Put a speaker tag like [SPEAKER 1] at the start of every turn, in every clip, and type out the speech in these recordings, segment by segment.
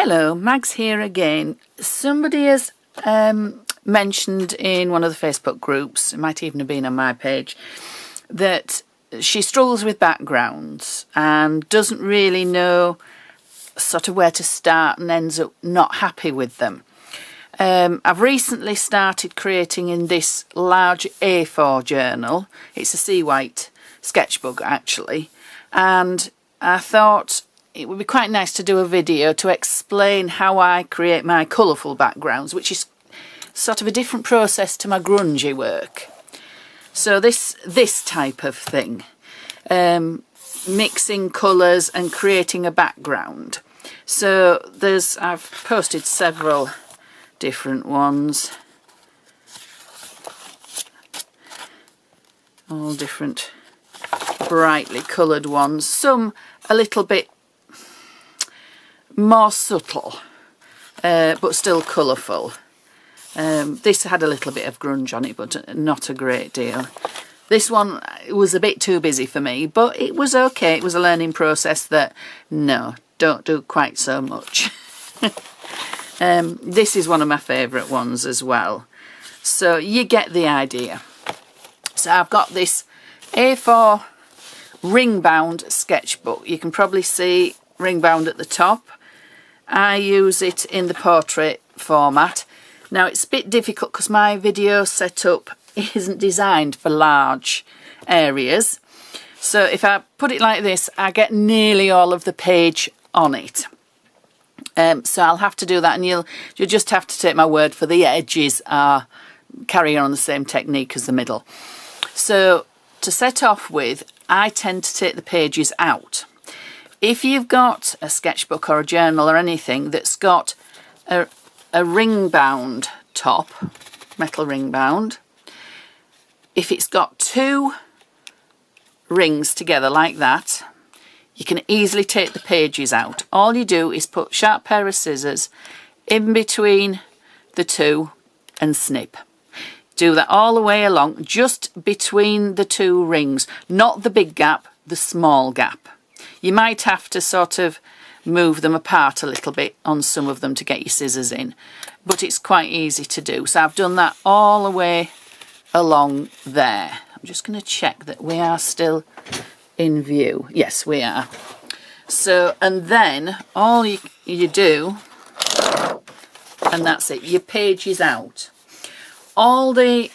[SPEAKER 1] Hello, Mags here again. Somebody has mentioned in one of the Facebook groups, it might even have been on my page, that she struggles with backgrounds and doesn't really know sort of where to start and ends up not happy with them. I've recently started creating in this large A4 journal. It's a Seawhite sketchbook actually, and I thought it would be quite nice to do a video to explain how I create my colourful backgrounds, which is sort of a different process to my grungy work. So this type of thing, mixing colours and creating a background. So I've posted several different ones, all different brightly coloured ones, some a little bit more subtle but still colourful. This had a little bit of grunge on it, but not a great deal. This one was a bit too busy for me, but it was okay. It was a learning process that, no, don't do quite so much. This is one of my favourite ones as well. So you get the idea. So I've got this A4 ring-bound sketchbook. You can probably see ring-bound at the top. I use it in the portrait format. Now it's a bit difficult because my video setup isn't designed for large areas. So if I put it like this, I get nearly all of the page on it. So I'll have to do that, and you'll just have to take my word for the edges are carrying on the same technique as the middle. So to set off with, I tend to take the pages out. If you've got a sketchbook or a journal or anything that's got a ring bound top, metal ring bound, if it's got two rings together like that, you can easily take the pages out. All you do is put a sharp pair of scissors in between the two and snip. Do that all the way along, just between the two rings, not the big gap, the small gap. You might have to sort of move them apart a little bit on some of them to get your scissors in, but it's quite easy to do. So I've done that all the way along there. I'm just going to check that we are still in view. Yes, we are. So, and then all you do, and that's it, your page is out. All the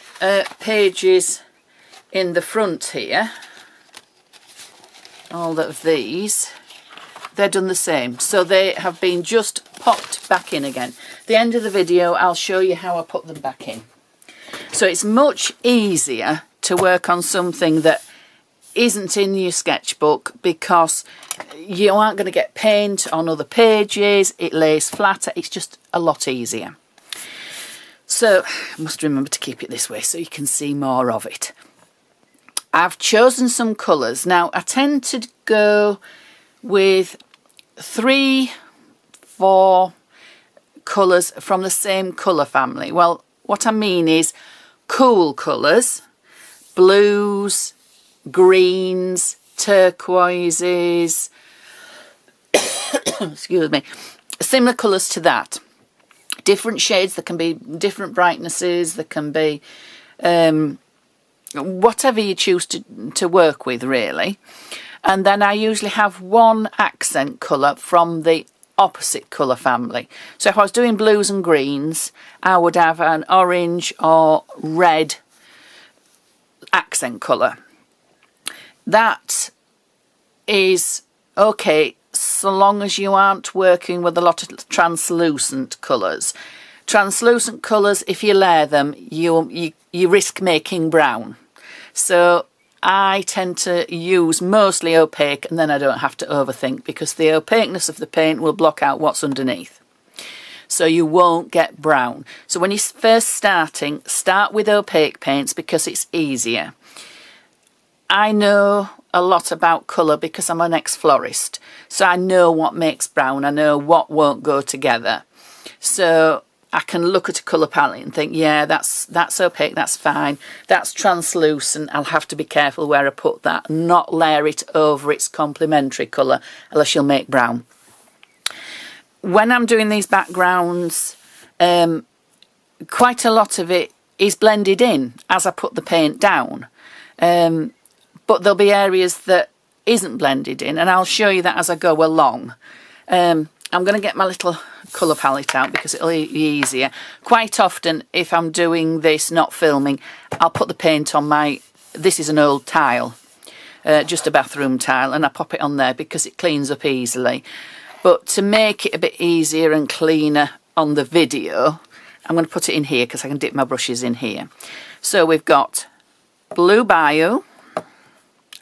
[SPEAKER 1] pages in the front here, all of these, they're done the same. So they have been just popped back in again. At the end of the video, I'll show you how I put them back in. So it's much easier to work on something that isn't in your sketchbook because you aren't going to get paint on other pages. It lays flatter. It's just a lot easier. So I must remember to keep it this way so you can see more of it. I've chosen some colours. Now I tend to go with 3-4 colours from the same colour family. Well, what I mean is cool colours, blues, greens, turquoises, excuse me, similar colours to that. Different shades, there can be different brightnesses, there can be whatever you choose to work with really. And then I usually have one accent colour from the opposite colour family. So if I was doing blues and greens, I would have an orange or red accent colour. That is okay so long as you aren't working with a lot of translucent colours. Translucent colours, if you layer them, you risk making brown. So I tend to use mostly opaque, and then I don't have to overthink because the opaqueness of the paint will block out what's underneath. So you won't get brown. So when you're first starting, start with opaque paints because it's easier. I know a lot about colour because I'm an ex-florist. So I know what makes brown, I know what won't go together. So I can look at a colour palette and think, yeah, that's opaque, that's fine. That's translucent, I'll have to be careful where I put that, not layer it over its complementary colour, unless you'll make brown. when I'm doing these backgrounds, quite a lot of it is blended in as I put the paint down. But there'll be areas that isn't blended in, and I'll show you that as I go along. I'm going to get my little colour palette out because it'll be easier. Quite often, if I'm doing this, not filming, I'll put the paint on my, this is an old tile, just a bathroom tile, and I pop it on there because it cleans up easily. But to make it a bit easier and cleaner on the video, I'm going to put it in here because I can dip my brushes in here. So we've got Blue Bayou.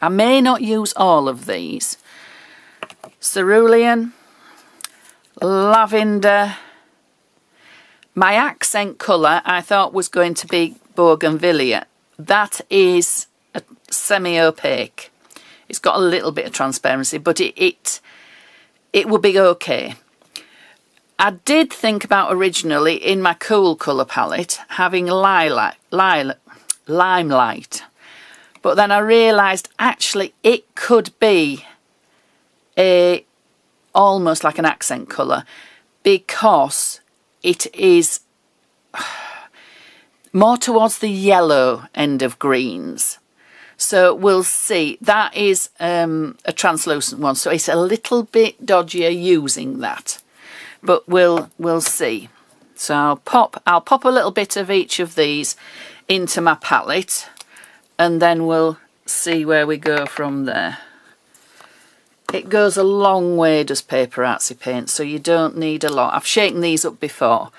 [SPEAKER 1] I may not use all of these. Cerulean, Lavender. My accent colour I thought was going to be Bougainvillea. That is a semi-opaque. It's got a little bit of transparency, but it would be okay. I did think about originally in my cool colour palette having Limelight. But then I realised actually it could be almost like an accent colour because it is more towards the yellow end of greens. So we'll see. That is a translucent one, so it's a little bit dodgier using that. But we'll see. So I'll pop a little bit of each of these into my palette, and then we'll see where we go from there. It goes a long way, does PaperArtsy paint, so you don't need a lot. I've shaken these up before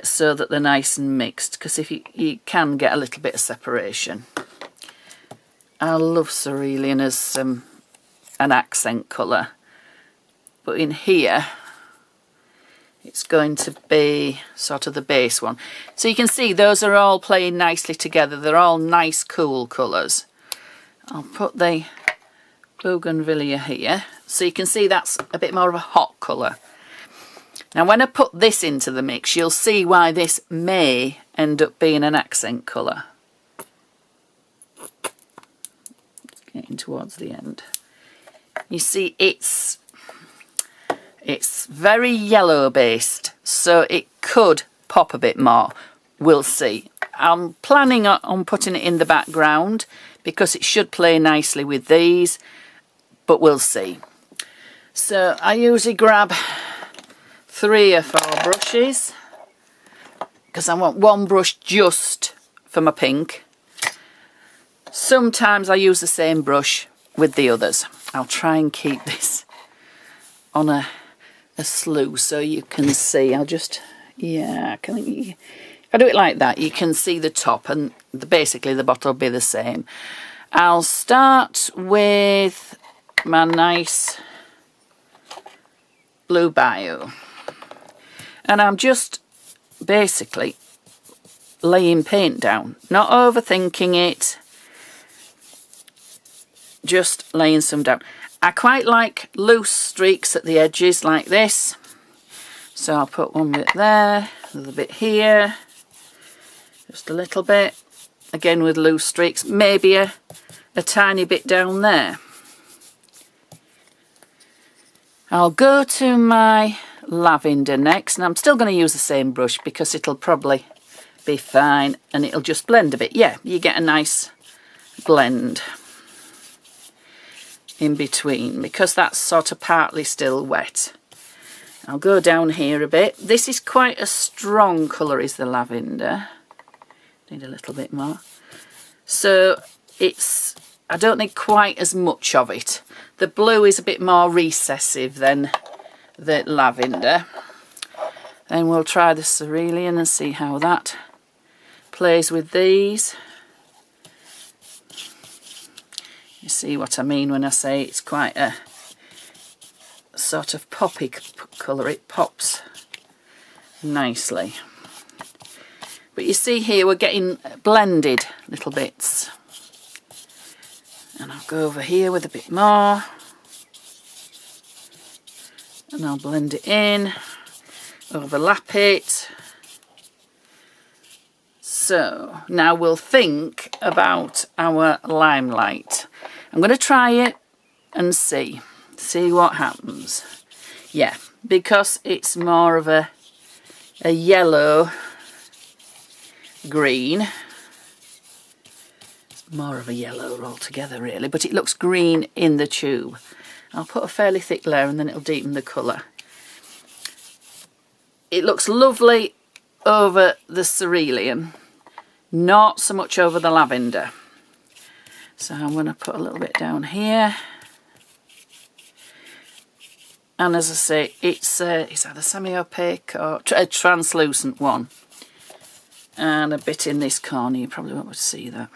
[SPEAKER 1] so that they're nice and mixed, because if you can get a little bit of separation. I love Cerulean as an accent colour, but in here it's going to be sort of the base one. So you can see those are all playing nicely together. They're all nice, cool colours. I'll put the Bougainvillea here. So you can see that's a bit more of a hot colour. Now when I put this into the mix, you'll see why this may end up being an accent colour. Getting towards the end. You see it's very yellow based, so it could pop a bit more. We'll see. I'm planning on putting it in the background because it should play nicely with these, but we'll see. So I usually grab 3 or 4 brushes because I want one brush just for my pink. Sometimes I use the same brush with the others. I'll try and keep this on a slew so you can see. I'll just, yeah, if I do it like that, you can see the top, and basically the bottom will be the same. I'll start with my nice Blue Bayou, and I'm just basically laying paint down, not overthinking it, just laying some down. I quite like loose streaks at the edges like this, so I'll put one bit there, another bit here, just a little bit, again with loose streaks, maybe a tiny bit down there. I'll go to my Lavender next, and I'm still going to use the same brush because it'll probably be fine and it'll just blend a bit. Yeah, you get a nice blend in between because that's sort of partly still wet. I'll go down here a bit. This is quite a strong colour, is the Lavender. Need a little bit more. So I don't need quite as much of it. The blue is a bit more recessive than the Lavender. Then we'll try the Cerulean and see how that plays with these. You see what I mean when I say it's quite a sort of poppy colour. It pops nicely. But you see here we're getting blended little bits. And I'll go over here with a bit more. And I'll blend it in, overlap it. So now we'll think about our Limelight. I'm going to try it and see what happens. Yeah, because it's more of a yellow green. It's more of a yellow altogether really, but it looks green in the tube. I'll put a fairly thick layer and then it'll deepen the colour. It looks lovely over the Cerulean, not so much over the Lavender. So I'm going to put a little bit down here. And as I say, it's either semi-opaque or a translucent one. And a bit in this corner, you probably won't be able to see that.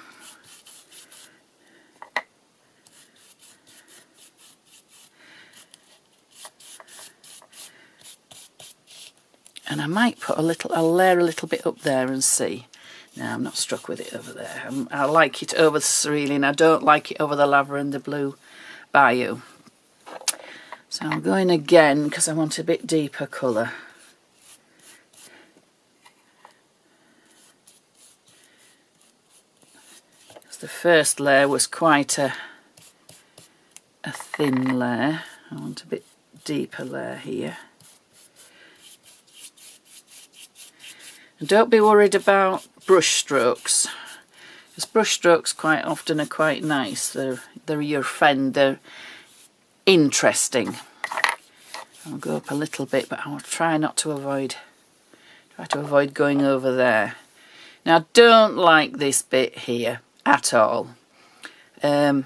[SPEAKER 1] And I might put I'll layer a little bit up there and see. No, I'm not struck with it over there. I like it over the Cerulean. I don't like it over the Lavender Blue Bayou. So I'm going again because I want a bit deeper colour. The first layer was quite a thin layer. I want a bit deeper layer here. And don't be worried about brush strokes, because brush strokes quite often are quite nice. They're your friend. They're interesting. I'll go up a little bit, but I'll try to avoid going over there. Now I don't like this bit here at all. I'm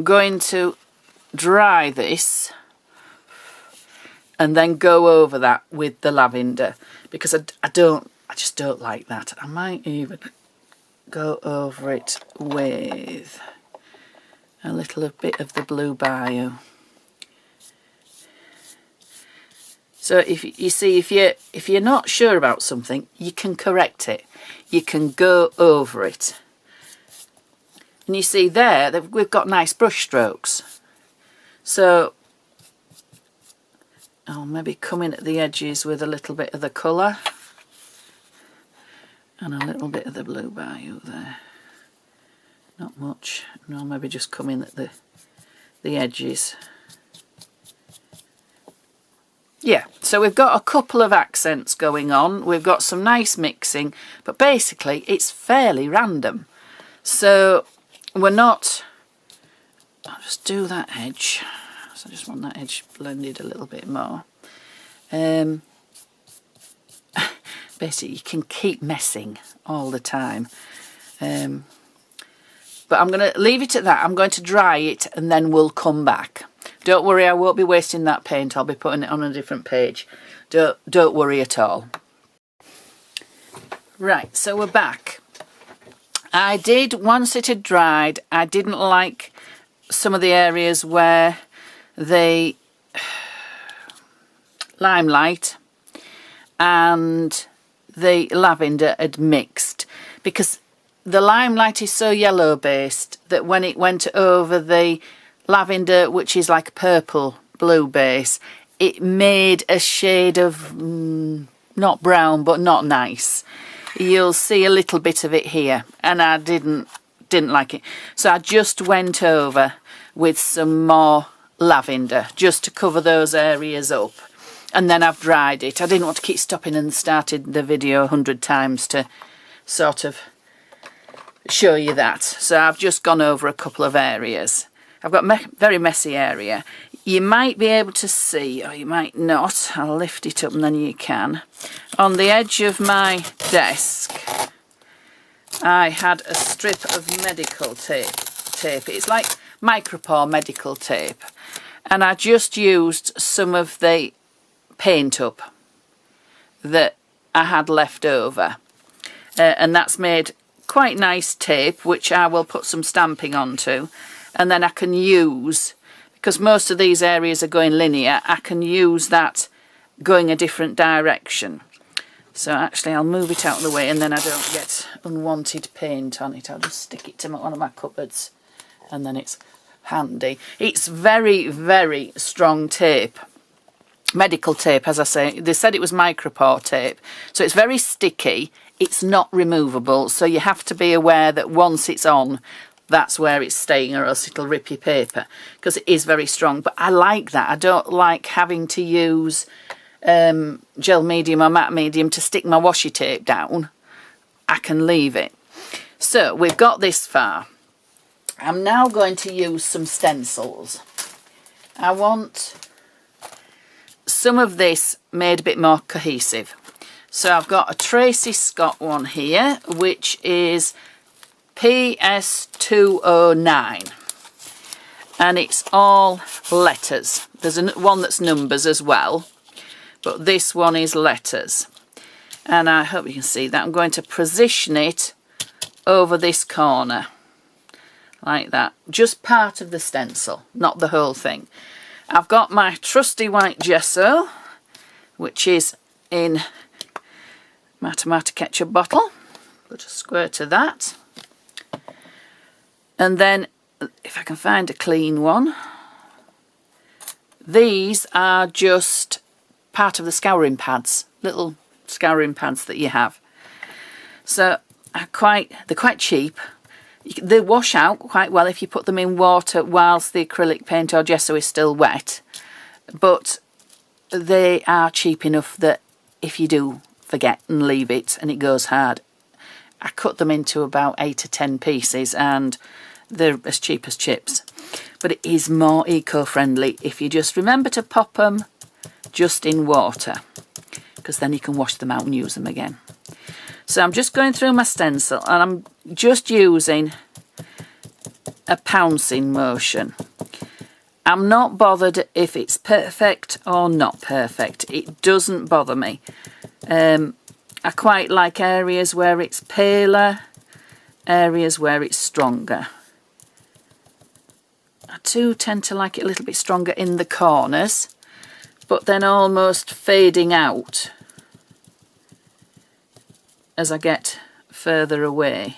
[SPEAKER 1] going to dry this and then go over that with the lavender, because I just don't like that. I might even go over it with a little bit of the Blue Bayou. So if you're not sure about something, you can correct it. You can go over it. And you see there that we've got nice brush strokes. So I'll maybe come in at the edges with a little bit of the colour and a little bit of the Blue Bayou there. Not much. And I'll maybe just come in at the edges. Yeah, so we've got a couple of accents going on. We've got some nice mixing, but basically it's fairly random. So we're not... I'll just do that edge. So I just want that edge blended a little bit more. Basically, you can keep messing all the time. But I'm going to leave it at that. I'm going to dry it and then we'll come back. Don't worry, I won't be wasting that paint. I'll be putting it on a different page. Don't worry at all. Right, so we're back. I did, once it had dried, I didn't like some of the areas where the Limelight and the Lavender had mixed, because the Limelight is so yellow based that when it went over the Lavender, which is like a purple blue base, it made a shade of not brown but not nice. You'll see a little bit of it here, and I didn't like it, so I just went over with some more lavender just to cover those areas up, and then I've dried it. I didn't want to keep stopping and started the video 100 times to sort of show you that, so I've just gone over a couple of areas. I've got a very messy area. You might be able to see, or you might not. I'll lift it up and then you can. On the edge of my desk, I had a strip of medical tape. It's like micropore medical tape. And I just used some of the paint up that I had left over. And that's made quite nice tape, which I will put some stamping onto. And then I can use, because most of these areas are going linear, I can use that going a different direction. So actually I'll move it out of the way and then I don't get unwanted paint on it. I'll just stick it to one of my cupboards and then it's handy. It's very, very strong tape. Medical tape, as I say. They said it was micropore tape. So it's very sticky. It's not removable. So you have to be aware that once it's on, that's where it's staying, or else it'll rip your paper, because it is very strong. But I like that. I don't like having to use gel medium or matte medium to stick my washi tape down. I can leave it. So we've got this far. I'm now going to use some stencils. I want some of this made a bit more cohesive. So I've got a Tracy Scott one here, which is PS209, and it's all letters. There's one that's numbers as well, but this one is letters. And I hope you can see that. I'm going to position it over this corner like that, just part of the stencil, not the whole thing. I've got my trusty white gesso, which is in my tomato ketchup bottle. Put a squirt of that. And then, if I can find a clean one, these are just part of the scouring pads, little scouring pads that you have. So they're quite cheap. They wash out quite well if you put them in water whilst the acrylic paint or gesso is still wet, but they are cheap enough that if you do forget and leave it and it goes hard, I cut them into about 8 or 10 pieces and they're as cheap as chips. But it is more eco-friendly if you just remember to pop them just in water, because then you can wash them out and use them again. So I'm just going through my stencil and I'm just using a pouncing motion. I'm not bothered if it's perfect or not perfect. It doesn't bother me. I quite like areas where it's paler, areas where it's stronger. I do tend to like it a little bit stronger in the corners, but then almost fading out as I get further away.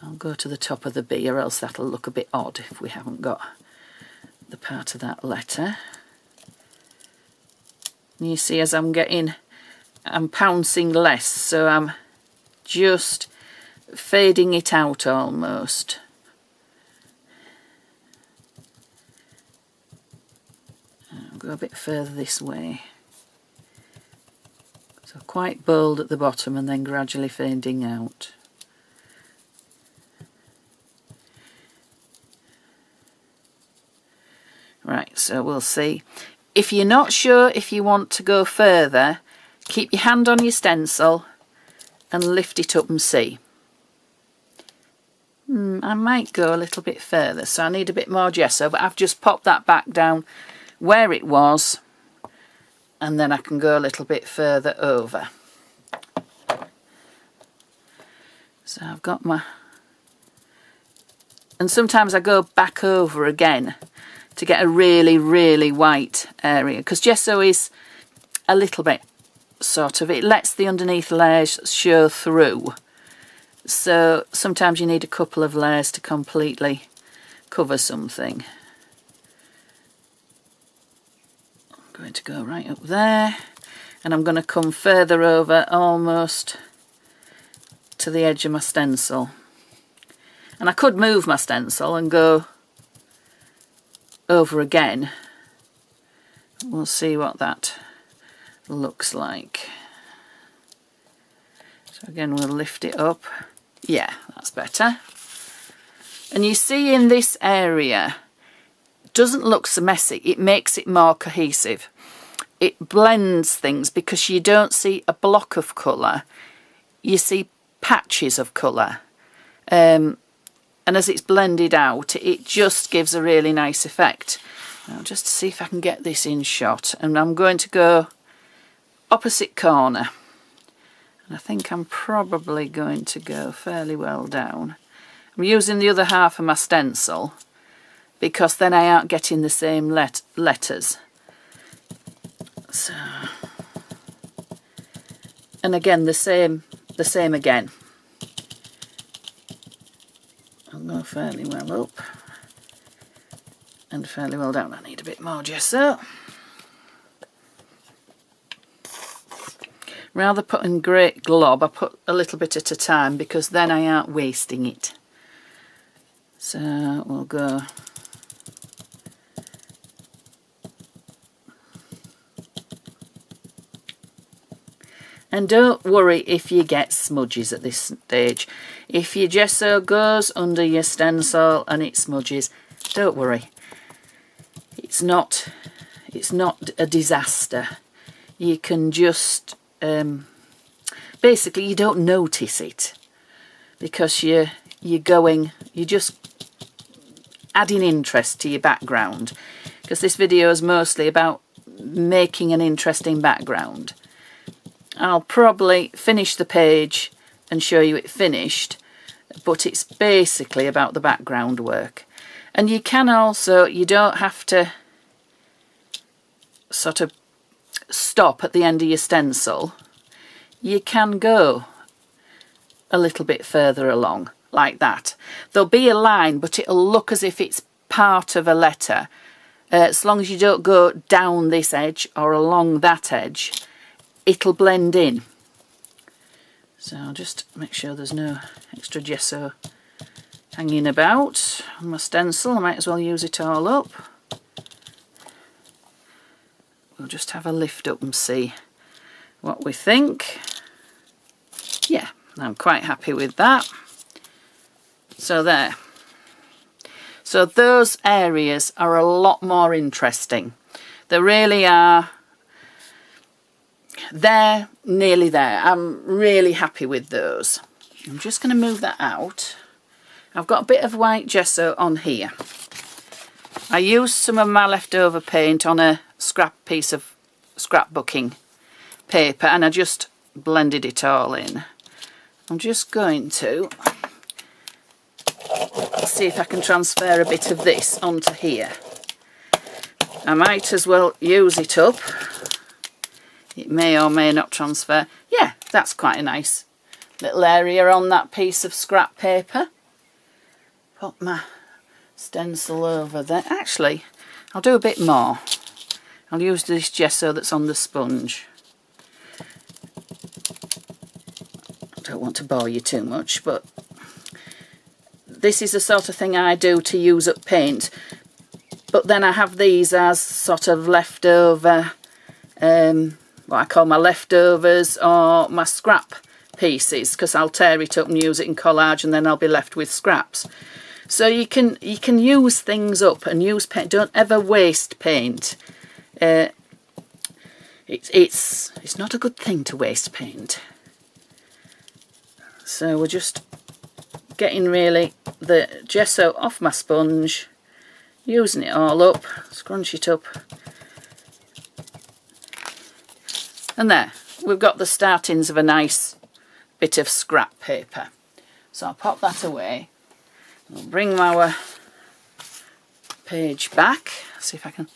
[SPEAKER 1] I'll go to the top of the B, or else that'll look a bit odd if we haven't got the part of that letter. And you see, as I'm pouncing less, so I'm just fading it out almost. I'll go a bit further this way. So quite bold at the bottom and then gradually fading out. Right, so we'll see. If you're not sure if you want to go further, keep your hand on your stencil and lift it up and see. I might go a little bit further, so I need a bit more gesso, but I've just popped that back down where it was, and then I can go a little bit further over. So I've got my... And sometimes I go back over again to get a really, really white area, because gesso is a little bit sort of, it lets the underneath layers show through. So sometimes you need a couple of layers to completely cover something. I'm going to go right up there, and I'm going to come further over almost to the edge of my stencil. And I could move my stencil and go over again. We'll see what that looks like. So again, we'll lift it up. Yeah, that's better. And you see in this area, it doesn't look so messy. It makes it more cohesive. It blends things because you don't see a block of colour. You see patches of colour. And as it's blended out, it just gives a really nice effect. Now, just to see if I can get this in shot. And I'm going to go opposite corner. And I think I'm probably going to go fairly well down. I'm using the other half of my stencil because then I aren't getting the same letters. So, and again, the same again. I'll go fairly well up and fairly well down. I need a bit more gesso. Rather putting great glob, I put a little bit at a time because then I aren't wasting it. So we'll go. And don't worry if you get smudges at this stage. If your gesso goes under your stencil and it smudges, don't worry. It's not a disaster. You can just basically you don't notice it because you're just adding interest to your background, because this video is mostly about making an interesting background. I'll probably finish the page and show you it finished, but it's basically about the background work. And you can also, you don't have to sort of stop at the end of your stencil. You can go a little bit further along like that. There'll be a line, but it'll look as if it's part of a letter. As long as you don't go down this edge or along that edge, it'll blend in. So I'll just make sure there's no extra gesso hanging about on my stencil. I might as well use it all up. We'll just have a lift up and see what we think. Yeah, I'm quite happy with that. So there. So those areas are a lot more interesting. They really are. They're nearly there. I'm really happy with those. I'm just going to move that out. I've got a bit of white gesso on here. I used some of my leftover paint on a scrap piece of scrapbooking paper and I just blended it all in. I'm just going to see if I can transfer a bit of this onto here. I might as well use it up. It may or may not transfer. Yeah, that's quite a nice little area on that piece of scrap paper. Put my stencil over there. Actually, I'll do a bit more. I'll use this gesso that's on the sponge. I don't want to bore you too much, but this is the sort of thing I do to use up paint. But then I have these as sort of leftover, what I call my leftovers or my scrap pieces, because I'll tear it up and use it in collage and then I'll be left with scraps. So you can use things up and use paint. Don't ever waste paint. It's not a good thing to waste paint. So we're just getting really the gesso off my sponge, using it all up, scrunch it up. And there, we've got the startings of a nice bit of scrap paper. So I'll pop that away. We'll bring our page back. See if I can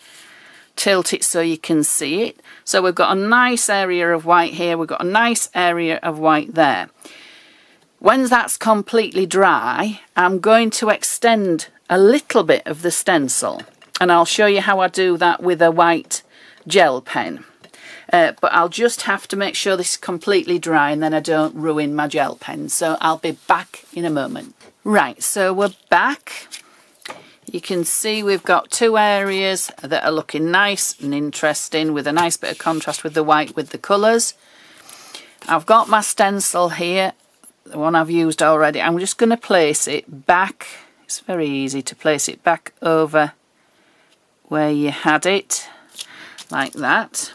[SPEAKER 1] tilt it so you can see it. So we've got a nice area of white here. We've got a nice area of white there. When that's completely dry, I'm going to extend a little bit of the stencil. And I'll show you how I do that with a white gel pen. But I'll just have to make sure this is completely dry and then I don't ruin my gel pen. So I'll be back in a moment. Right, so we're back. You can see we've got two areas that are looking nice and interesting with a nice bit of contrast with the white with the colours. I've got my stencil here, the one I've used already. I'm just going to place it back. It's very easy to place it back over where you had it, like that.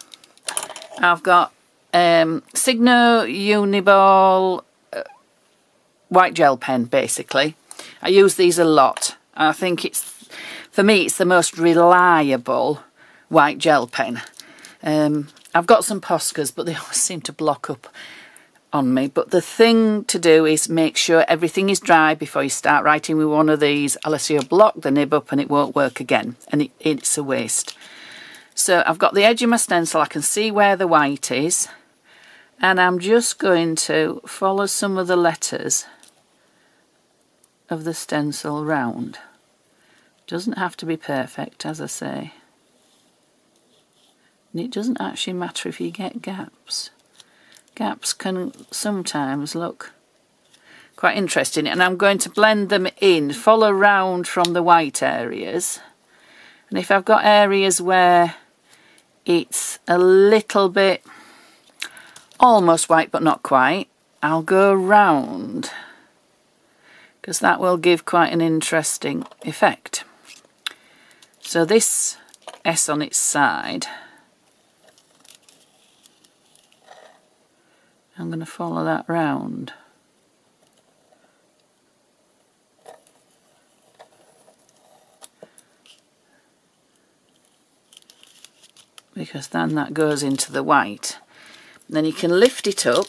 [SPEAKER 1] I've got Signo Uniball white gel pen, basically. I use these a lot. I think it's, for me, it's the most reliable white gel pen. I've got some Poscas, but they always seem to block up on me. But the thing to do is make sure everything is dry before you start writing with one of these, unless you'll block the nib up and it won't work again, and it's a waste. So I've got the edge of my stencil, I can see where the white is, and I'm just going to follow some of the letters of the stencil round. Doesn't have to be perfect, as I say. And it doesn't actually matter if you get gaps. gaps can sometimes look quite interesting, and I'm going to blend them in, follow round from the white areas, and if I've got areas where it's a little bit almost white but not quite, I'll go round, because that will give quite an interesting effect. So this S on its side, I'm going to follow that round. Because then that goes into the white. And then you can lift it up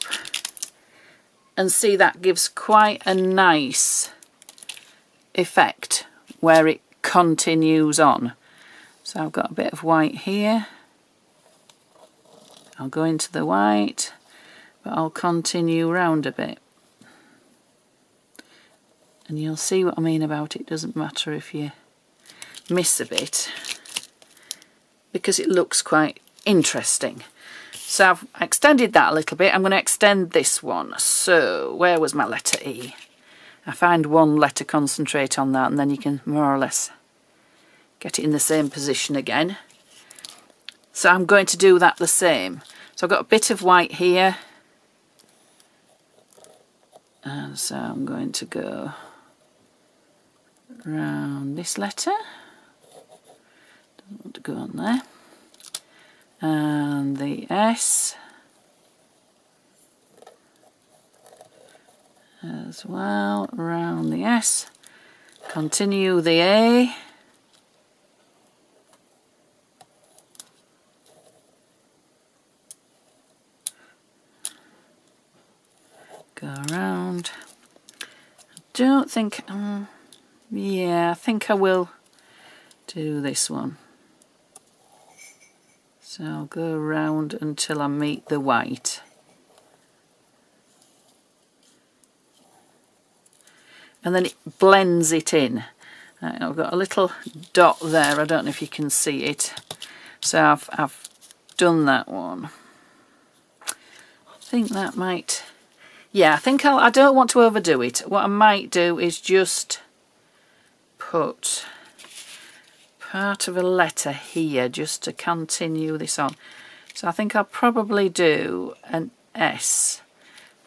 [SPEAKER 1] and see that gives quite a nice effect where it continues on. So I've got a bit of white here. I'll go into the white, but I'll continue round a bit. And you'll see what I mean about it doesn't matter if you miss a bit, because it looks quite interesting. So I've extended that a little bit. I'm going to extend this one. So where was my letter E? I find one letter, concentrate on that, and then you can more or less get it in the same position again. So I'm going to do that the same. So I've got a bit of white here, and so I'm going to go round this letter. Don't want to go on there. And the S as well, around the S. Continue the A. Go around. I don't think, yeah, I think I will do this one. So I'll go around until I meet the white. And then it blends it in. I've got a little dot there, I don't know if you can see it. So I've done that one. I think that might, yeah, I think I don't want to overdo it. What I might do is just put part of a letter here just to continue this on. So I think I'll probably do an S,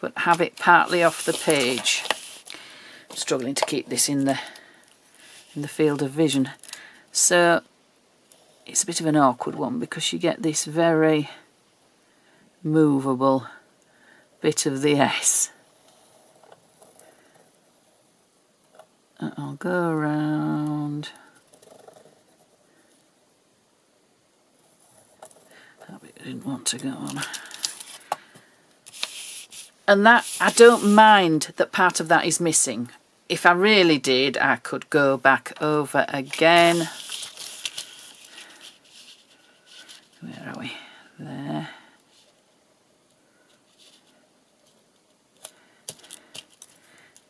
[SPEAKER 1] but have it partly off the page. I'm struggling to keep this in the field of vision. So it's a bit of an awkward one because you get this very movable bit of the S. I'll go around. I didn't want to go on. And that, I don't mind that part of that is missing. If I really did, I could go back over again. Where are we? There.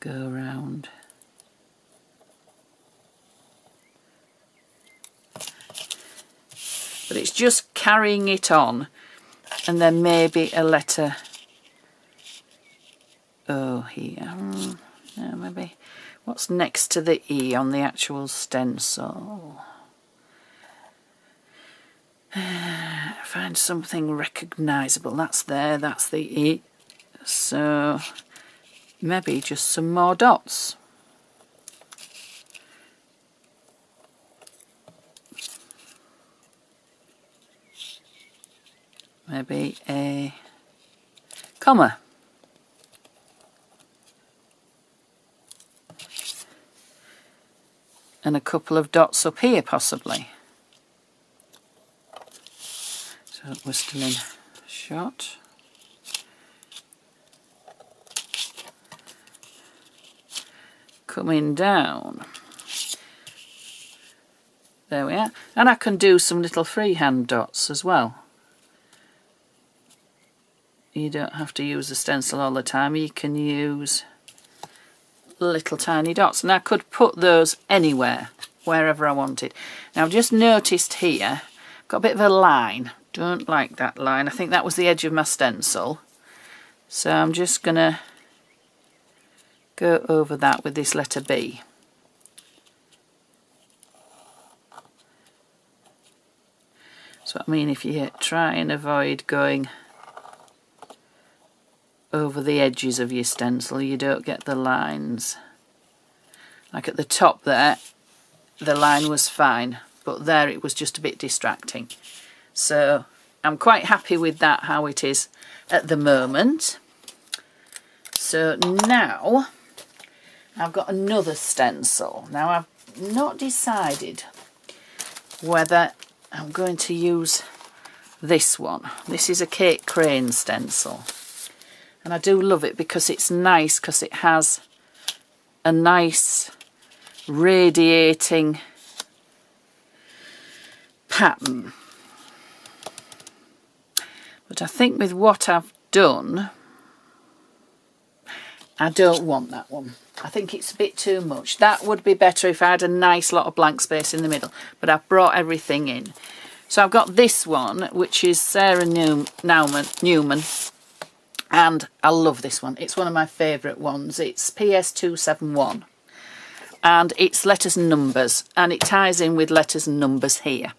[SPEAKER 1] Go around. But it's just carrying it on, and then maybe a letter O here. No, maybe what's next to the E on the actual stencil? Find something recognisable. That's there, that's the E. So maybe just some more dots. Maybe a comma. And a couple of dots up here possibly. So we're still in shot. Coming down. There we are. And I can do some little freehand dots as well. You don't have to use a stencil all the time. You can use little tiny dots. And I could put those anywhere, wherever I wanted. Now I've just noticed here, I've got a bit of a line. Don't like that line. I think that was the edge of my stencil. So I'm just going to go over that with this letter B. So I mean, if you try and avoid going over the edges of your stencil, you don't get the lines. Like at the top there, the line was fine, but there it was just a bit distracting. So I'm quite happy with that, how it is at the moment. So now I've got another stencil. Now I've not decided whether I'm going to use this one. This is a Kate Crane stencil. And I do love it because it's nice, because it has a nice radiating pattern. But I think with what I've done, I don't want that one. I think it's a bit too much. That would be better if I had a nice lot of blank space in the middle, but I've brought everything in. So I've got this one, which is Sarah Newman, and I love this one. It's one of my favourite ones. It's PS271, and it's letters and numbers, and it ties in with letters and numbers here.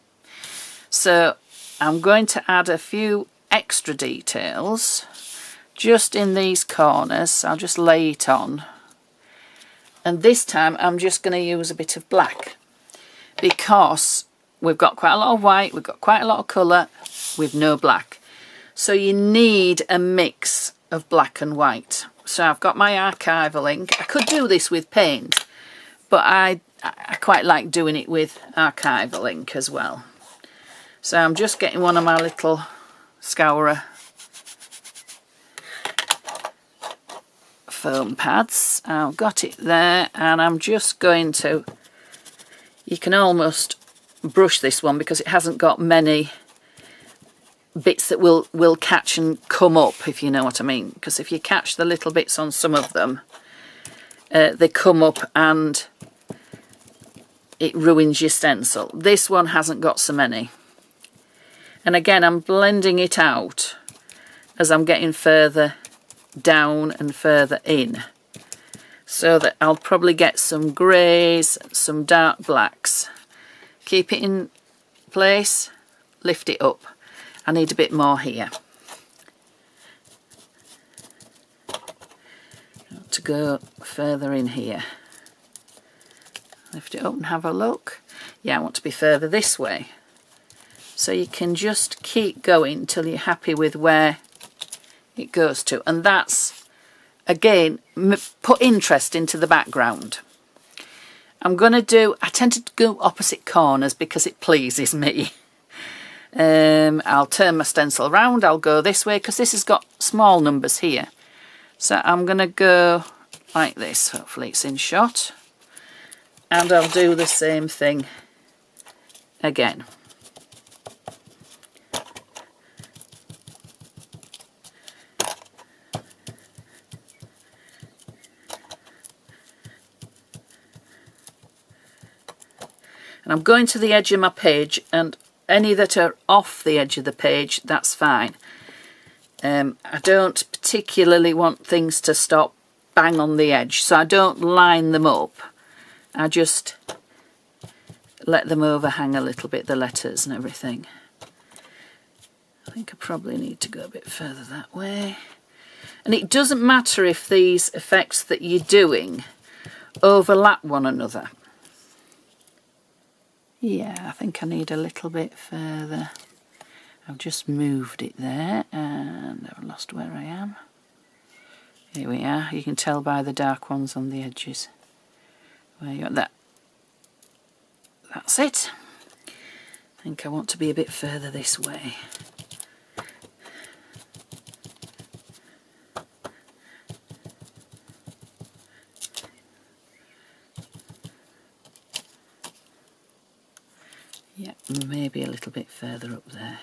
[SPEAKER 1] So I'm going to add a few extra details just in these corners. I'll just lay it on. And this time I'm just going to use a bit of black, because we've got quite a lot of white, we've got quite a lot of colour with no black. So you need a mix of black and white. So I've got my archival ink. I could do this with paint, but I quite like doing it with archival ink as well. So I'm just getting one of my little scourer foam pads. I've got it there, and I'm just going to, you can almost brush this one because it hasn't got many bits that will catch and come up, if you know what I mean. Because if you catch the little bits on some of them, they come up and it ruins your stencil. This one hasn't got so many. And again, I'm blending it out as I'm getting further down and further in, so that I'll probably get some greys, some dark blacks. Keep it in place, lift it up. I need a bit more here to go further in here. Lift it up and have a look. Yeah, I want to be further this way. So you can just keep going till you're happy with where it goes to. And that's, again, put interest into the background. I'm going to do, I tend to go opposite corners because it pleases me. I'll turn my stencil around, I'll go this way because this has got small numbers here. So I'm going to go like this, hopefully it's in shot. And I'll do the same thing again. And I'm going to the edge of my page, and any that are off the edge of the page, that's fine. I don't particularly want things to stop bang on the edge, so I don't line them up. I just let them overhang a little bit, the letters and everything. I think I probably need to go a bit further that way. And it doesn't matter if these effects that you're doing overlap one another. Yeah, I think I need a little bit further. I've just moved it there and I've lost where I am. Here we are. You can tell by the dark ones on the edges. Where you got that. That's it. I think I want to be a bit further this way. Yeah, maybe a little bit further up there.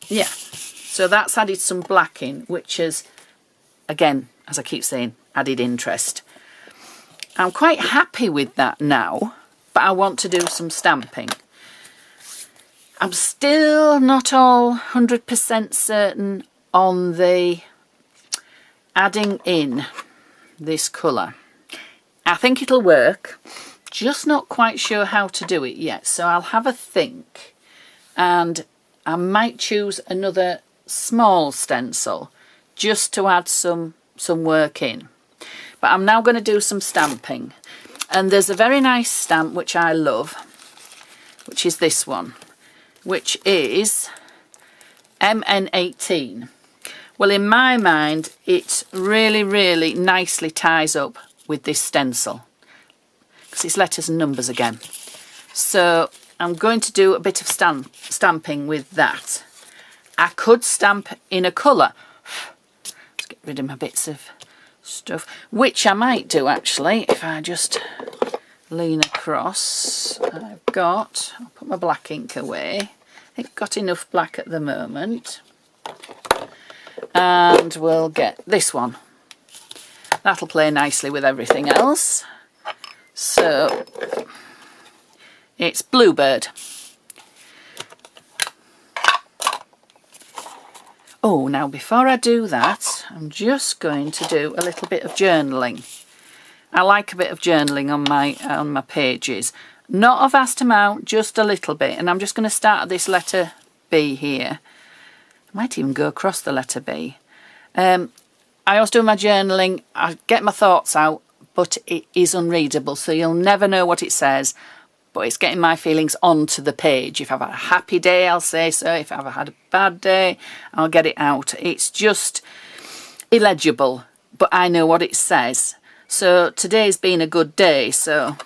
[SPEAKER 1] Yeah, so that's added some black in, which has, again, as I keep saying, added interest. I'm quite happy with that now, but I want to do some stamping. I'm still not all 100% certain on the adding in this colour. I think it'll work, just not quite sure how to do it yet, so I'll have a think, and I might choose another small stencil just to add some work in. But I'm now going to do some stamping, and there's a very nice stamp which I love, which is this one, which is MN18. Well, in my mind, it really, really nicely ties up with this stencil, because it's letters and numbers again. So I'm going to do a bit of stamping with that. I could stamp in a colour. Let's get rid of my bits of stuff, which I might do actually if I just lean across. I'll put my black ink away. I think I've got enough black at the moment. And we'll get this one. That'll play nicely with everything else. So it's Bluebird. Oh, now before I do that, I'm just going to do a little bit of journaling. I like a bit of journaling on my pages. Not a vast amount, just a little bit. And I'm just going to start at this letter B here. I might even go across the letter B. I always do my journaling. I get my thoughts out, but it is unreadable, so you'll never know what it says. But it's getting my feelings onto the page. If I've had a happy day, I'll say so. If I've had a bad day, I'll get it out. It's just illegible, but I know what it says. So today's been a good day, so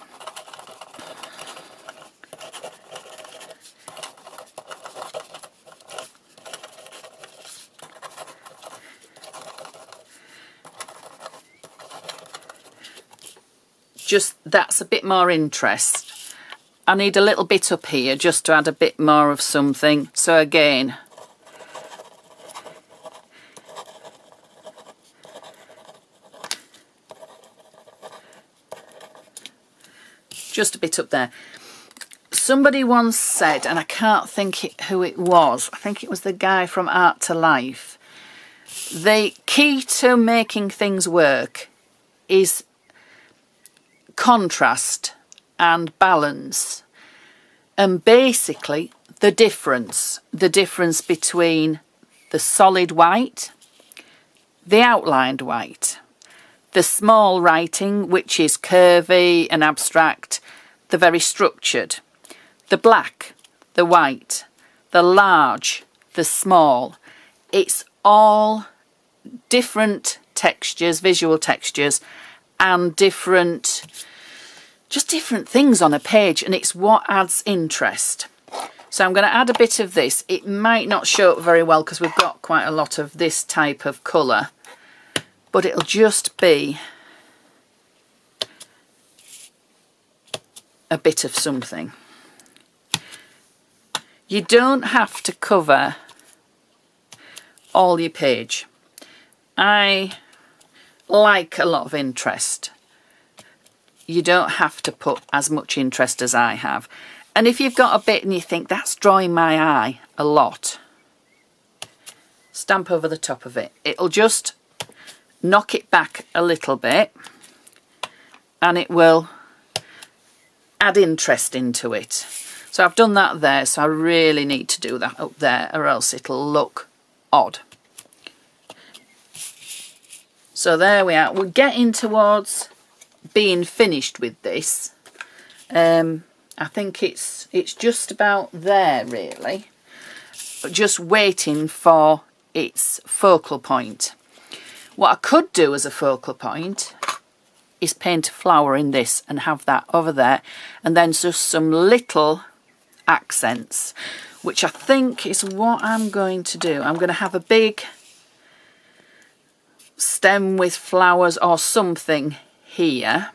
[SPEAKER 1] just that's a bit more interest. I need a little bit up here just to add a bit more of something. So again, just a bit up there. Somebody once said, and I can't think who it was, I think it was the guy from Art to Life, the key to making things work is contrast and balance, and basically the difference between the solid white, the outlined white, the small writing which is curvy and abstract, the very structured, the black, the white, the large, the small. It's all different textures, visual textures, and just different things on a page, and it's what adds interest. So I'm going to add a bit of this. It might not show up very well because we've got quite a lot of this type of colour, but it'll just be a bit of something. You don't have to cover all your page. I like a lot of interest. You don't have to put as much interest as I have. And if you've got a bit and you think that's drawing my eye a lot, stamp over the top of it. It'll just knock it back a little bit and it will add interest into it. So I've done that there, so I really need to do that up there or else it'll look odd. So there we are. We're getting towards being finished with this. I think it's just about there really, but just waiting for its focal point. What I could do as a focal point is paint a flower in this and have that over there, and then just some little accents, which I think is what I'm going to do. I'm going to have a big stem with flowers or something here,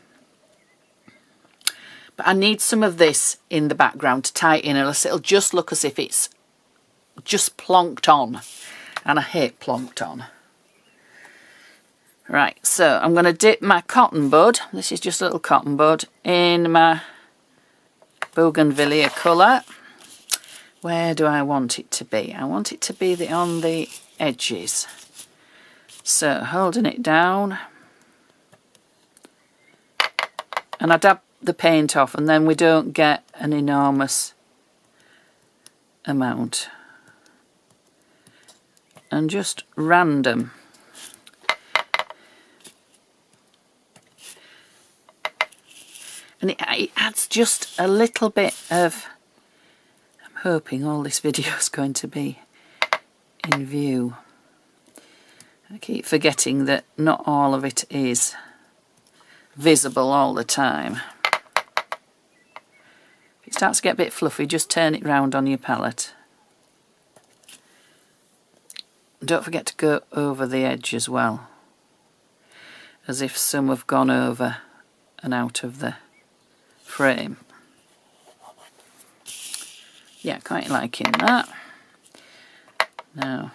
[SPEAKER 1] but I need some of this in the background to tie it in, or else it'll just look as if it's just plonked on, and I hate plonked on. Right, so I'm going to dip my cotton bud, this is just a little cotton bud, in my Bougainvillea colour. where do I want it to be? I want it to be on the edges. So holding it down, and I dab the paint off, and then we don't get an enormous amount. And just random. And it adds just a little bit of, I'm hoping all this video is going to be in view. I keep forgetting that not all of it is visible all the time. If it starts to get a bit fluffy, just turn it round on your palette. Don't forget to go over the edge as well, as if some have gone over and out of the frame. Yeah, quite liking that. Now,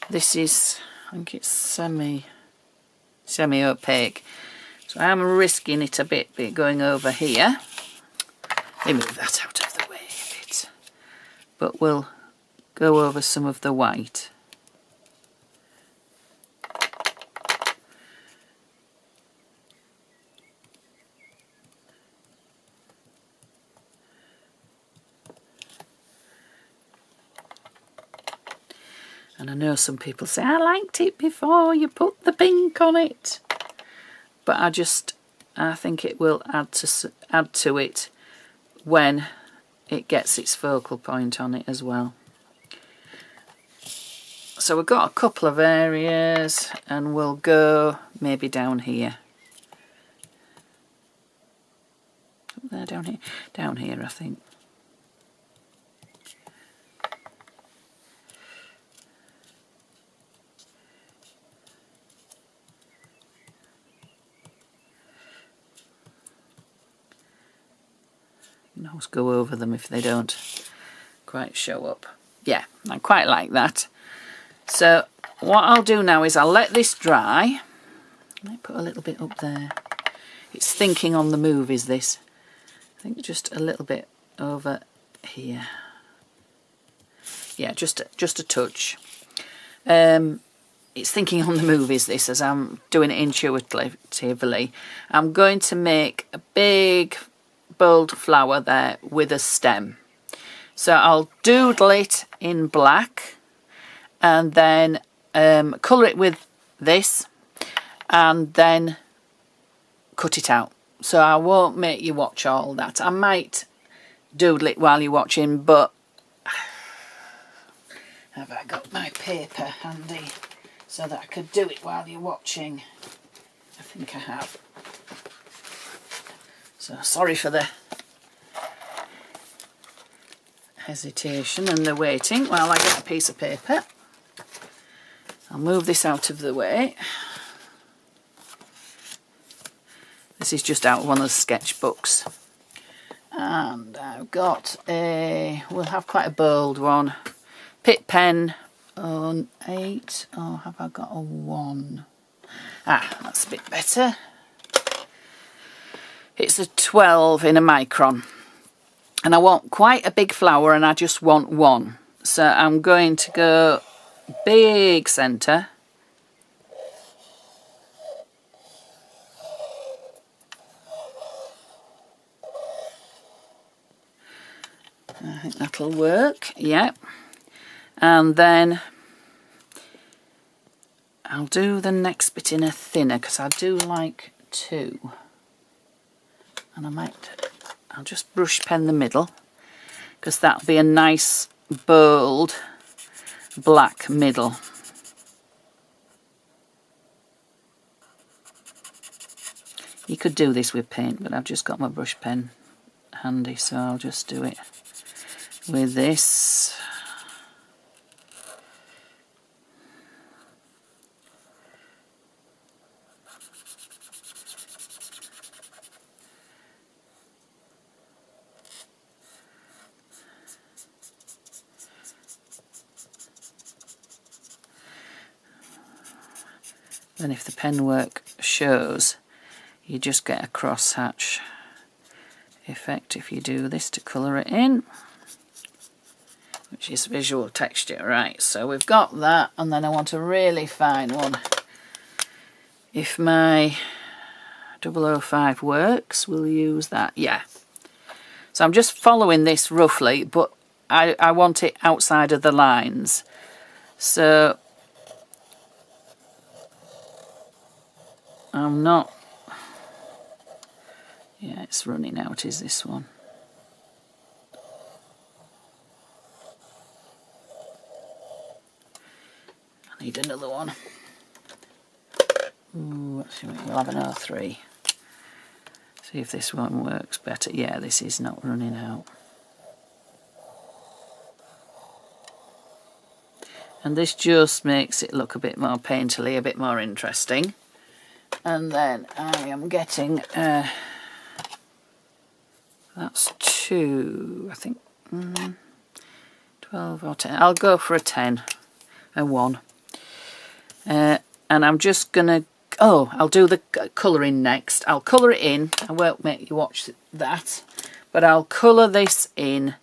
[SPEAKER 1] this is, I think it's semi-opaque, so I'm risking it a bit going over here. Let me move that out of the way a bit. But we'll go over some of the white. And I know some people say, I liked it before you put the pink on it. But I think it will add to it when it gets its focal point on it as well. So we've got a couple of areas, and we'll go maybe down here. Up there, down here? Down here, I think. You can always go over them if they don't quite show up. Yeah, I quite like that. So what I'll do now is I'll let this dry. I might put a little bit up there. It's thinking on the move, is this? I think just a little bit over here. Yeah, just a touch. It's thinking on the move, is this, as I'm doing it intuitively. I'm going to make a big bold flower there with a stem. So I'll doodle it in black, and then colour it with this, and then cut it out. So I won't make you watch all that. I might doodle it while you're watching, but have I got my paper handy so that I could do it while you're watching? I think I have. So sorry for the hesitation and the waiting while I get a piece of paper. I'll move this out of the way. This is just out of one of the sketchbooks. And I've got we'll have quite a bold one. Pitt pen on 8, or have I got a 1? Ah, that's a bit better. It's a 12 in a Micron. And I want quite a big flower, and I just want one. So I'm going to go big centre. I think that'll work, yeah. And then I'll do the next bit in a thinner, because I do like 2. And I'll just brush pen the middle, because that'll be a nice bold black middle. You could do this with paint, but I've just got my brush pen handy, so I'll just do it with this. And if the pen work shows, you just get a cross hatch effect if you do this to colour it in, which is visual texture. Right, so we've got that, and then I want a really fine one. If my 005 works, we'll use that. Yeah. So I'm just following this roughly, but I want it outside of the lines. So I'm not... Yeah, it's running out, is this one. I need another one. Ooh, we'll have an 03. See if this one works better. Yeah, this is not running out. And this just makes it look a bit more painterly, a bit more interesting. And then I am getting, that's 2, I think, 12 or 10. I'll go for a 10, a 1. And I'm just going to, I'll do the colouring next. I'll colour it in. I won't make you watch that, but I'll colour this in.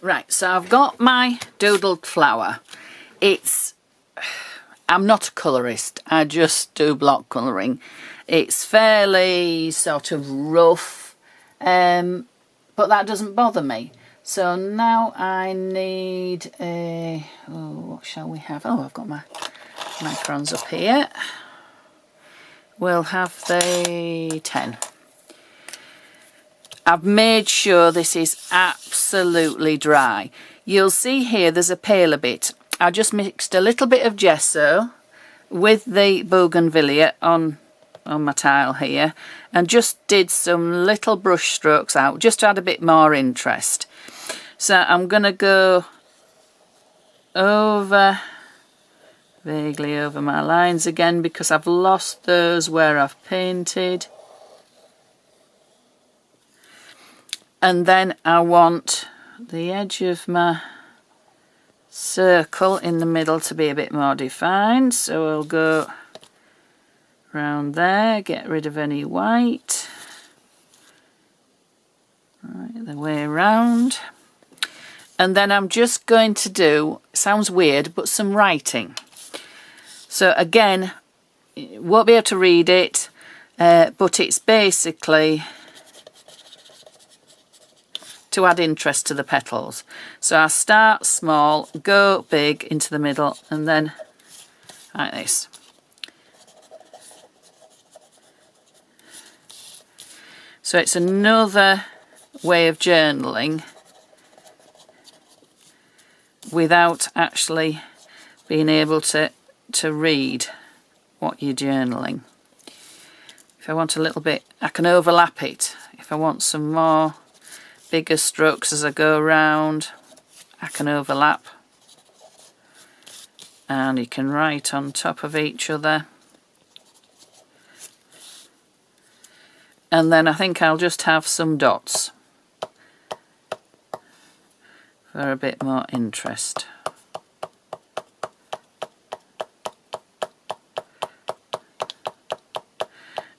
[SPEAKER 1] Right, so I've got my doodled flower. I'm not a colourist, I just do block colouring. It's fairly sort of rough, but that doesn't bother me. So now I need a, what shall we have? I've got my Microns up here. We'll have the 10. I've made sure this is absolutely dry. You'll see here there's a paler bit. I just mixed a little bit of gesso with the Bougainvillea on my tile here and just did some little brush strokes out just to add a bit more interest. So I'm going to go vaguely over my lines again because I've lost those where I've painted. And then I want the edge of my circle in the middle to be a bit more defined, so I'll go round there, get rid of any white, right the way around, and then I'm just going to do, sounds weird, but some writing. So again, you won't be able to read it, but it's basically to add interest to the petals. So I start small, go big into the middle, and then like this. So it's another way of journaling without actually being able to read what you're journaling. If I want a little bit, I can overlap it. If I want some more bigger strokes as I go around, I can overlap, and you can write on top of each other. And then I think I'll just have some dots for a bit more interest.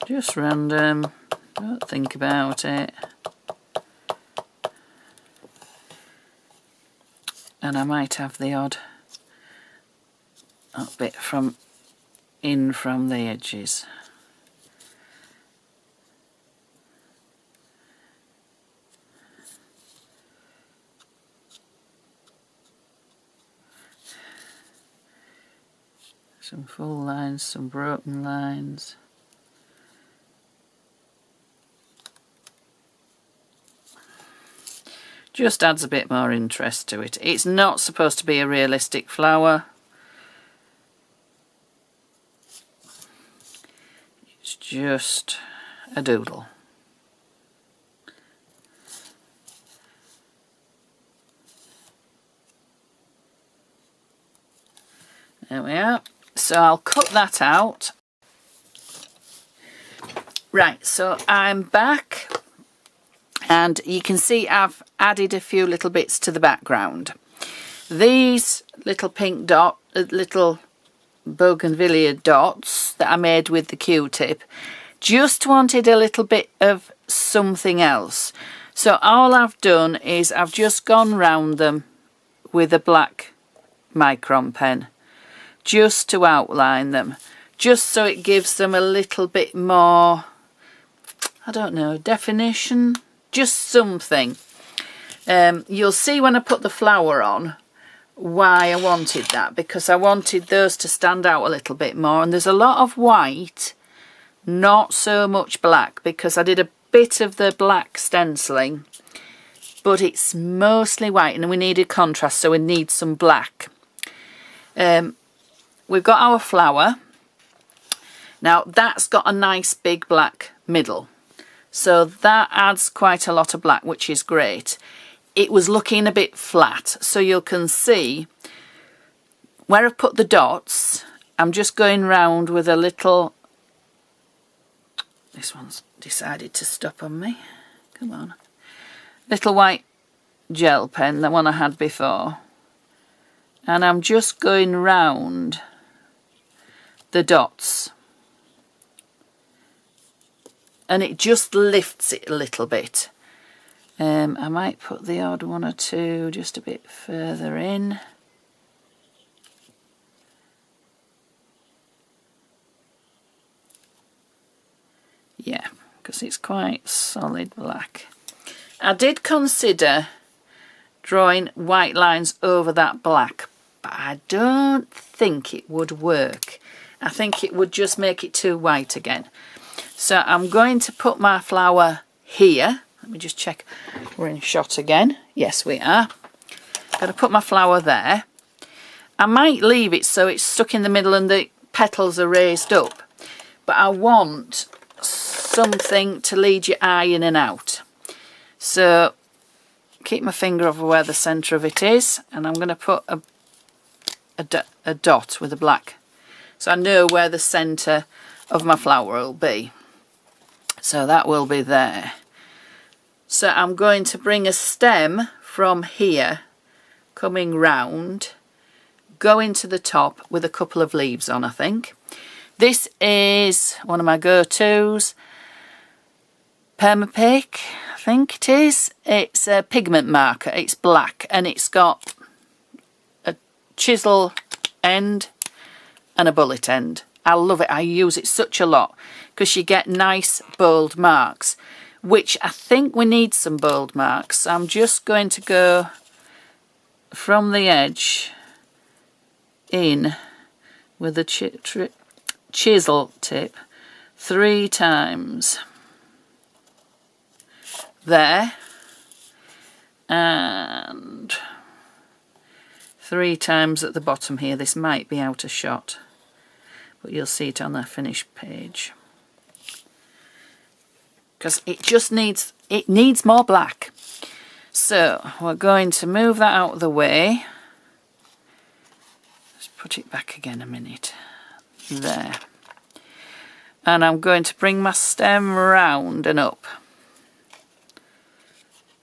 [SPEAKER 1] Just random, don't think about it. And I might have the odd bit from the edges. Some full lines, some broken lines. Just adds a bit more interest to it. It's not supposed to be a realistic flower. It's just a doodle. There we are. So I'll cut that out. Right, so I'm back. And you can see I've added a few little bits to the background. These little pink little Bougainvillea dots that I made with the Q-tip, just wanted a little bit of something else. So all I've done is I've just gone round them with a black Micron pen, just to outline them, just so it gives them a little bit more, I don't know, definition, just something. You'll see when I put the flower on why I wanted that, because I wanted those to stand out a little bit more. And there's a lot of white, not so much black, because I did a bit of the black stenciling, but it's mostly white and we needed contrast, so we need some black. We've got our flower. Now that's got a nice big black middle, so that adds quite a lot of black, which is great. It was looking a bit flat, so you can see where I've put the dots. I'm just going round with a little, this one's decided to stop on me, come on, little white gel pen, the one I had before, and I'm just going round the dots, and it just lifts it a little bit. I might put the odd one or two just a bit further in. Yeah, because it's quite solid black. I did consider drawing white lines over that black, but I don't think it would work. I think it would just make it too white again. So I'm going to put my flower here. Let me just check we're in shot again. Yes, we are. I'm going to put my flower there. I might leave it so it's stuck in the middle and the petals are raised up, but I want something to lead your eye in and out. So keep my finger over where the centre of it is, and I'm going to put a dot with a black, so I know where the centre of my flower will be. So that will be there. So I'm going to bring a stem from here, coming round, go into the top with a couple of leaves on, I think. This is one of my go-tos, Permapic, I think it is. It's a pigment marker, it's black, and it's got a chisel end and a bullet end. I love it, I use it such a lot, because you get nice bold marks, which I think we need some bold marks. I'm just going to go from the edge in with the chisel tip 3 times there, and 3 times at the bottom here. This might be out of shot, but you'll see it on the finished page, because it just needs more black. So we're going to move that out of the way. Let's put it back again a minute. There. And I'm going to bring my stem round and up.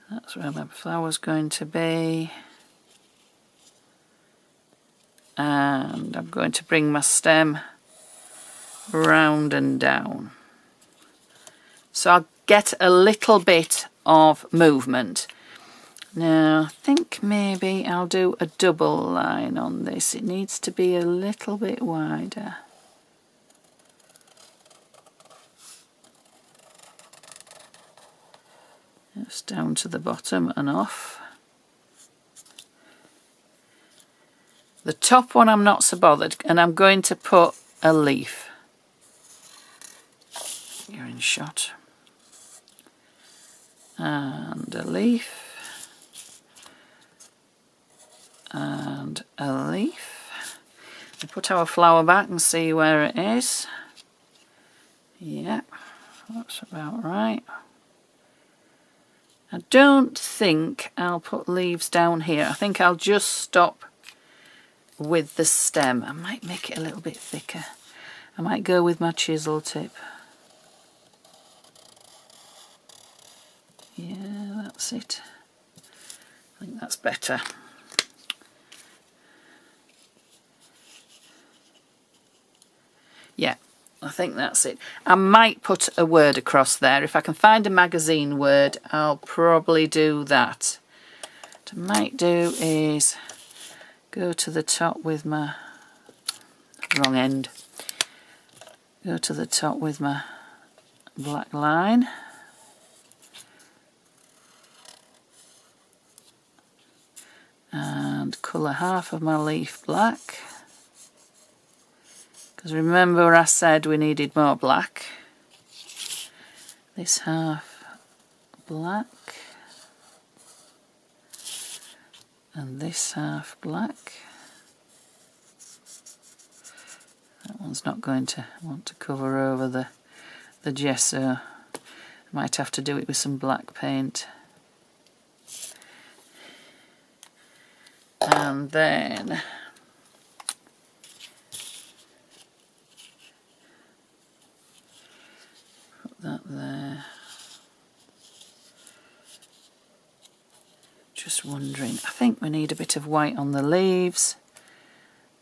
[SPEAKER 1] That's where my flower's going to be. And I'm going to bring my stem round and down. So I'll get a little bit of movement. Now I think maybe I'll do a double line on this. It needs to be a little bit wider. Just down to the bottom and off. The top one I'm not so bothered, and I'm going to put a leaf. You're in shot. And a leaf. And a leaf. We put our flower back and see where it is. Yeah, that's about right. I don't think I'll put leaves down here. I think I'll just stop with the stem. I might make it a little bit thicker. I might go with my chisel tip. Yeah, that's it. I think that's better. Yeah, I think that's it. I might put a word across there. If I can find a magazine word, I'll probably do that. What I might do is go to the top with my wrong end. Go to the top with my black line. And colour half of my leaf black. Because remember I said we needed more black. This half black. And this half black. That one's not going to want to cover over the gesso. I might have to do it with some black paint. And then put that there. Just wondering, I think we need a bit of white on the leaves,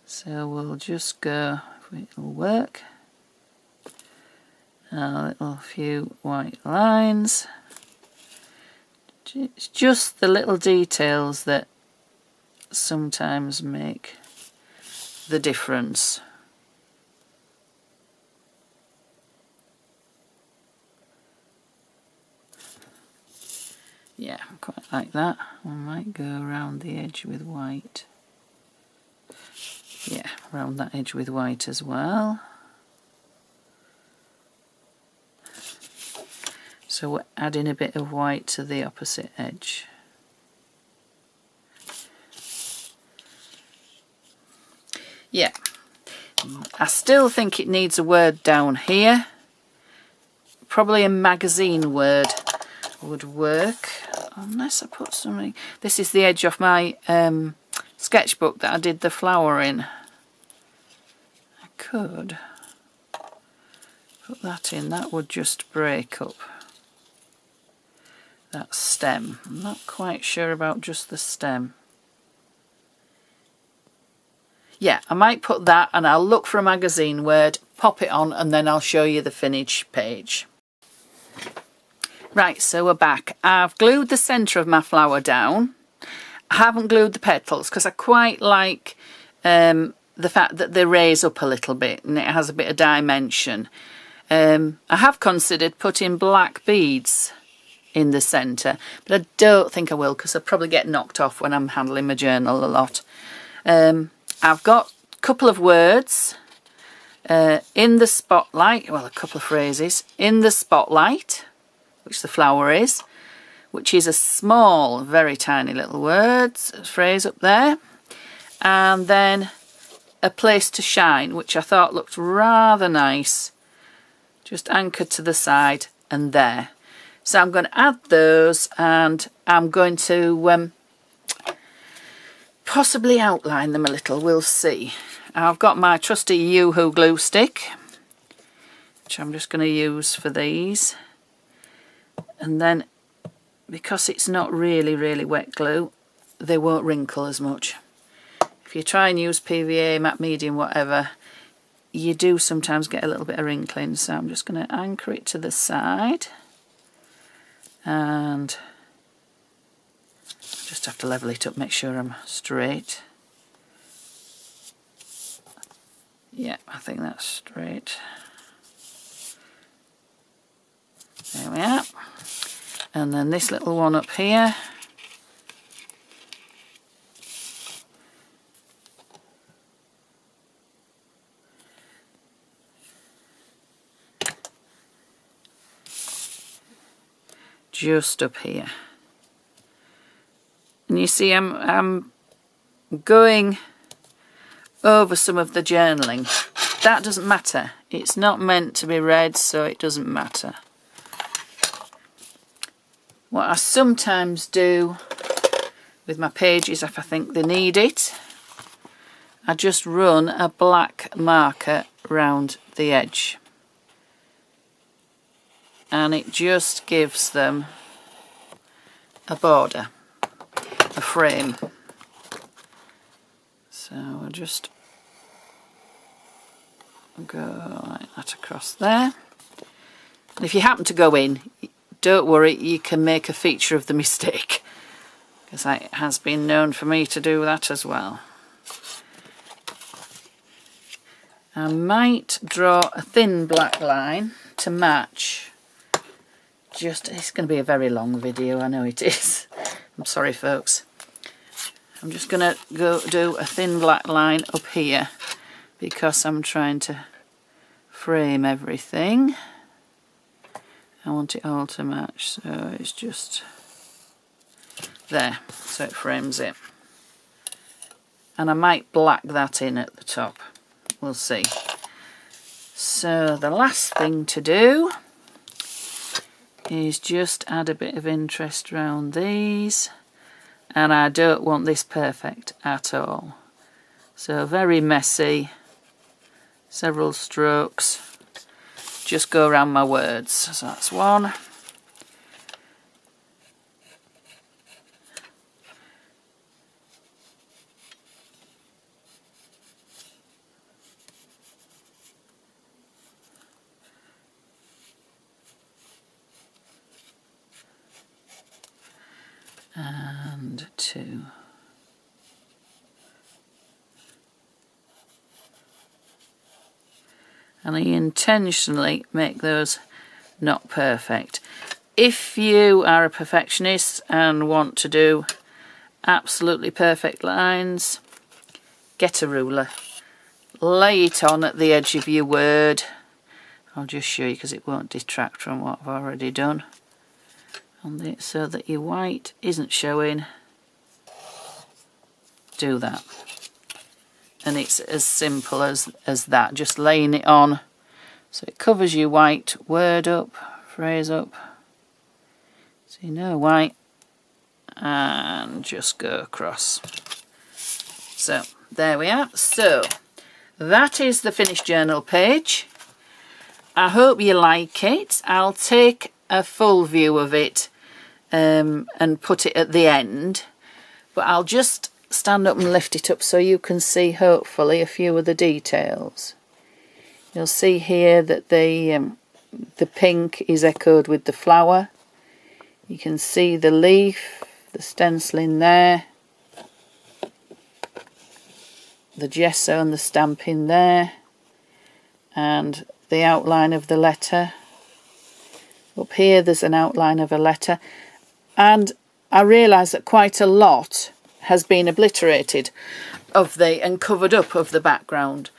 [SPEAKER 1] so we'll just go, if it'll work, a little few white lines. It's just the little details that sometimes make the difference. Yeah, I quite like that. I might go around the edge with white. Yeah, around that edge with white as well. So we're adding a bit of white to the opposite edge. Yeah, I still think it needs a word down here. Probably a magazine word would work, unless I put something. This is the edge of my sketchbook that I did the flower in. I could put that in, that would just break up that stem. I'm not quite sure about just the stem. Yeah, I might put that, and I'll look for a magazine word, pop it on, and then I'll show you the finished page. Right, so we're back. I've glued the centre of my flower down. I haven't glued the petals because I quite like the fact that they raise up a little bit and it has a bit of dimension. I have considered putting black beads in the centre, but I don't think I will because I'll probably get knocked off when I'm handling my journal a lot. I've got a couple of words in the spotlight, well, a couple of phrases, in the spotlight, which the flower is, which is a small, very tiny little word, phrase up there, and then a place to shine, which I thought looked rather nice, just anchored to the side and there. So I'm going to add those, and I'm going to possibly outline them a little, we'll see. I've got my trusty Yoo-hoo glue stick, which I'm just going to use for these. And then, because it's not really wet glue, they won't wrinkle as much. If you try and use PVA, matte medium, whatever, you do sometimes get a little bit of wrinkling. So I'm just going to anchor it to the side. And just have to level it up, make sure I'm straight. Yeah, I think that's straight. There we are. And then this little one up here. Just up here. And you see I'm going over some of the journaling. That doesn't matter. It's not meant to be read, so it doesn't matter. What I sometimes do with my pages, if I think they need it, I just run a black marker round the edge. And it just gives them a border, a frame. So I'll just go like that across there. And if you happen to go in, don't worry, you can make a feature of the mistake, because it has been known for me to do that as well. I might draw a thin black line to match. It's going to be a very long video, I know it is. I'm sorry folks. I'm just going to go do a thin black line up here because I'm trying to frame everything. I want it all to match, so it's just there, so it frames it. And I might black that in at the top. We'll see. So the last thing to do is just add a bit of interest around these, and I don't want this perfect at all, so very messy, several strokes, just go around my words. So that's one. And two. And I intentionally make those not perfect. If you are a perfectionist and want to do absolutely perfect lines, get a ruler, lay it on at the edge of your word. I'll just show you because it won't detract from what I've already done. So that your white isn't showing, do that. And it's as simple as that, just laying it on so it covers your white word up, phrase up, so you know white, and just go across. So there we are. So that is the finished journal page. I hope you like it. I'll take a full view of it and put it at the end, but I'll just stand up and lift it up so you can see hopefully a few of the details. You'll see here that the pink is echoed with the flower. You can see the leaf, the stencil in there, the gesso and the stamp in there, and the outline of the letter. Up here there's an outline of a letter, and I realise that quite a lot has been obliterated and covered up of the background,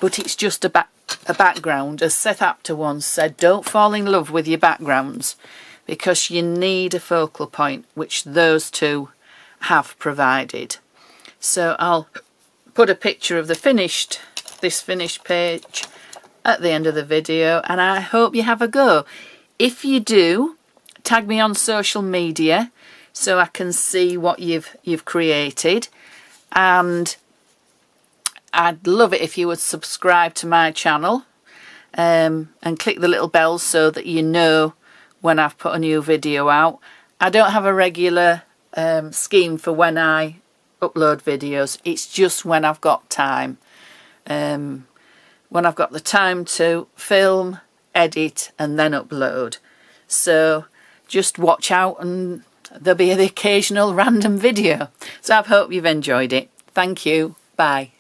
[SPEAKER 1] but it's just a background. As Seth Apter once said, don't fall in love with your backgrounds, because you need a focal point, which those two have provided. So I'll put a picture of this finished page at the end of the video, and I hope you have a go. If you do, tag me on social media so I can see what you've created, and I'd love it if you would subscribe to my channel and click the little bell so that you know when I've put a new video out. I don't have a regular scheme for when I upload videos. It's just when I've got time, when I've got the time to film, edit and then upload. So just watch out and there'll be the occasional random video. So I hope you've enjoyed it. Thank you. Bye.